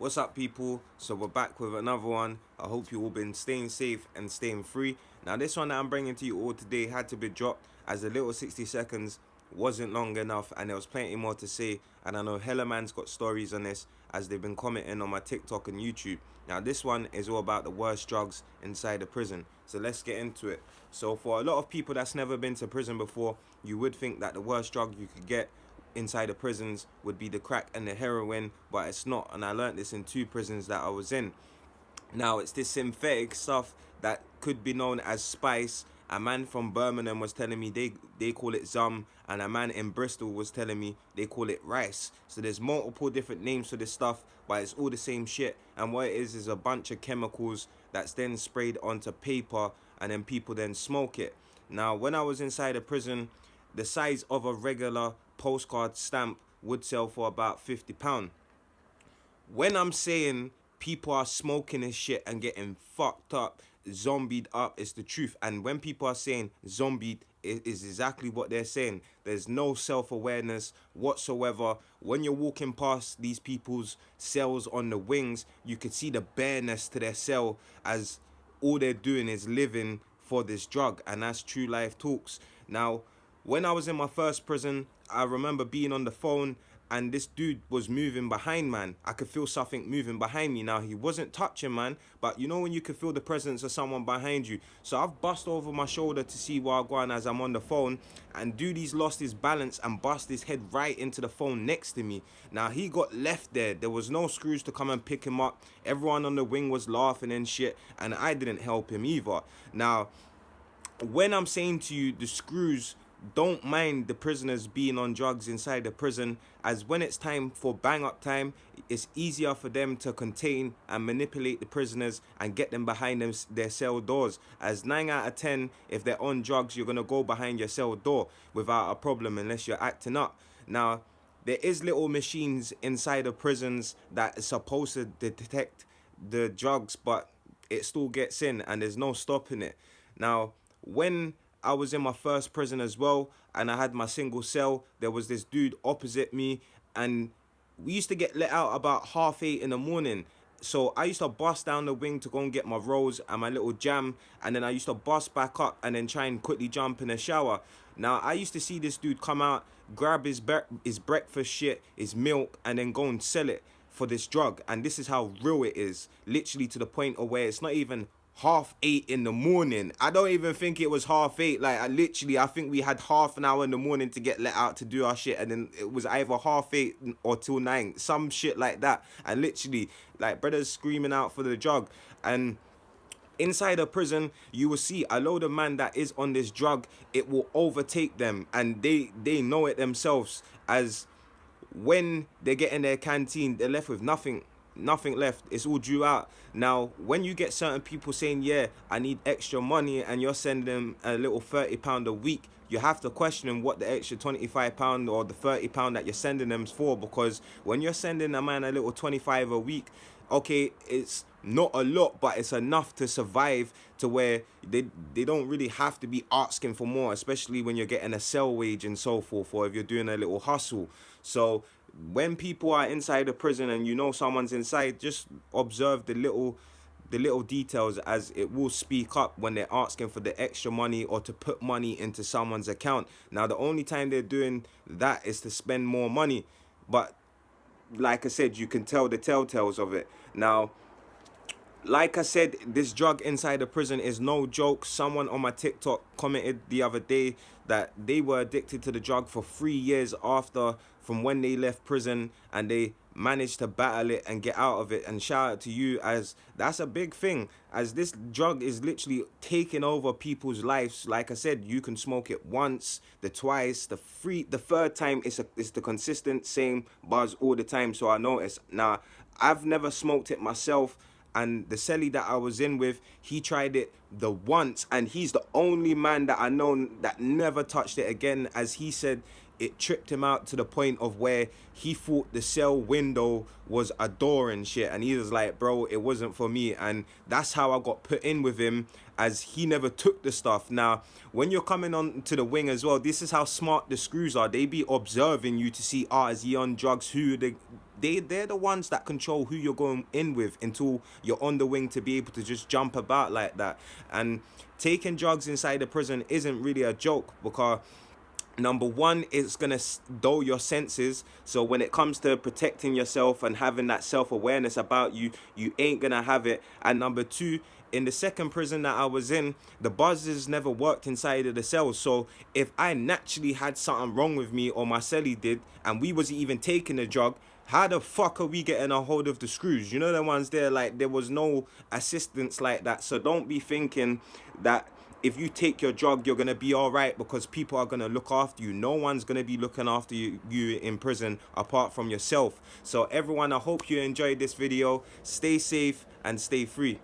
What's up, people? So we're back with another one. I hope you all been staying safe and staying free. Now, this one that I'm bringing to you all today had to be dropped as the little 60 seconds wasn't long enough, and there was plenty more to say. And I know hella man's got stories on this as they've been commenting on my TikTok and YouTube. Now, this one is all about the worst drugs inside the prison. So let's get into it. So for a lot of people that's never been to prison before, you would think that the worst drug you could get inside the prisons would be the crack and the heroin, but it's not. And I learned this in two prisons that I was in. Now, it's this synthetic stuff that could be known as spice. A man from Birmingham was telling me they call it zum, and a man in Bristol was telling me they call it rice. So there's multiple different names for this stuff, but it's all the same shit. And what it is a bunch of chemicals that's then sprayed onto paper, and then people then smoke it. Now, when I was inside a prison, the size of a regular postcard stamp would sell for about £50. When I'm saying people are smoking this shit and getting fucked up, zombied up, it's the truth. And when people are saying zombied, it is exactly what they're saying. There's no self-awareness whatsoever. When you're walking past these people's cells on the wings, you could see the bareness to their cell, as all they're doing is living for this drug. And that's true life talks. Now, when I was in my first prison, I remember being on the phone and this dude was moving behind, man. I could feel something moving behind me. Now, he wasn't touching, man, but you know when you can feel the presence of someone behind you. So I've bust over my shoulder to see where I'm going as I'm on the phone, and dude, he's lost his balance and bust his head right into the phone next to me. Now, he got left there. There was no screws to come and pick him up. Everyone on the wing was laughing and shit, and I didn't help him either. Now, when I'm saying to you, the screws don't mind the prisoners being on drugs inside the prison, as when it's time for bang up time, it's easier for them to contain and manipulate the prisoners and get them behind their cell doors. As 9 out of 10, if they're on drugs, you're going to go behind your cell door without a problem unless you're acting up. Now, there is little machines inside the prisons that are supposed to detect the drugs, but it still gets in and there's no stopping it. Now, when I was in my first prison as well, and I had my single cell, there was this dude opposite me, and we used to get let out about 8:30 in the morning. So I used to bust down the wing to go and get my rolls and my little jam, and then I used to bust back up and then try and quickly jump in the shower. Now, I used to see this dude come out, grab his breakfast shit, his milk, and then go and sell it for this drug. And this is how real it is, literally to the point of where it's not even 8:30 in the morning. I don't even think it was 8:30. Like, I think we had half an hour in the morning to get let out to do our shit, and then it was either 8:30 or till 9, some shit like that. And literally, like, brothers screaming out for the drug. And inside a prison, you will see a load of man that is on this drug. It will overtake them, and they know it themselves, as when they get in their canteen, they're left with nothing left. It's all due out. Now, when you get certain people saying, yeah, I need extra money, and you're sending them a little £30 a week, you have to question them what the extra £25 or the £30 that you're sending them for. Because when you're sending a man a little 25 a week, okay, it's not a lot, but it's enough to survive, to where they don't really have to be asking for more, especially when you're getting a cell wage and so forth, or if you're doing a little hustle. So when people are inside the prison and you know someone's inside, just observe the little details, as it will speak up when they're asking for the extra money or to put money into someone's account. Now, the only time they're doing that is to spend more money, but like I said, you can tell the telltales of it. Now, like I said, this drug inside the prison is no joke. Someone on my TikTok commented the other day that they were addicted to the drug for 3 years after from when they left prison, and they managed to battle it and get out of it. And shout out to you, as that's a big thing, as this drug is literally taking over people's lives. Like I said, you can smoke it once, the twice, the third time, it's the consistent same buzz all the time. So I noticed. Now, I've never smoked it myself, and the celly that I was in with, he tried it the once, and he's the only man that I know that never touched it again. As he said, it tripped him out to the point of where he thought the cell window was a door and shit, and he was like, bro, it wasn't for me. And that's how I got put in with him, as he never took the stuff. Now when you're coming on to the wing as well, this is how smart the screws are. They be observing you to see, is he on drugs, who they're the ones that control who you're going in with until you're on the wing, to be able to just jump about like that. And taking drugs inside the prison isn't really a joke, because number one, it's gonna dull your senses. So when it comes to protecting yourself and having that self-awareness about you, you ain't gonna have it. And number two, in the second prison that I was in, the buzzers never worked inside of the cells. So if I naturally had something wrong with me, or my cellie did, and we wasn't even taking the drug, how the fuck are we getting a hold of the screws? You know, the ones there, like, there was no assistance like that. So don't be thinking that if you take your drug, you're going to be all right, because people are going to look after you. No one's going to be looking after you in prison apart from yourself. So everyone, I hope you enjoyed this video. Stay safe and stay free.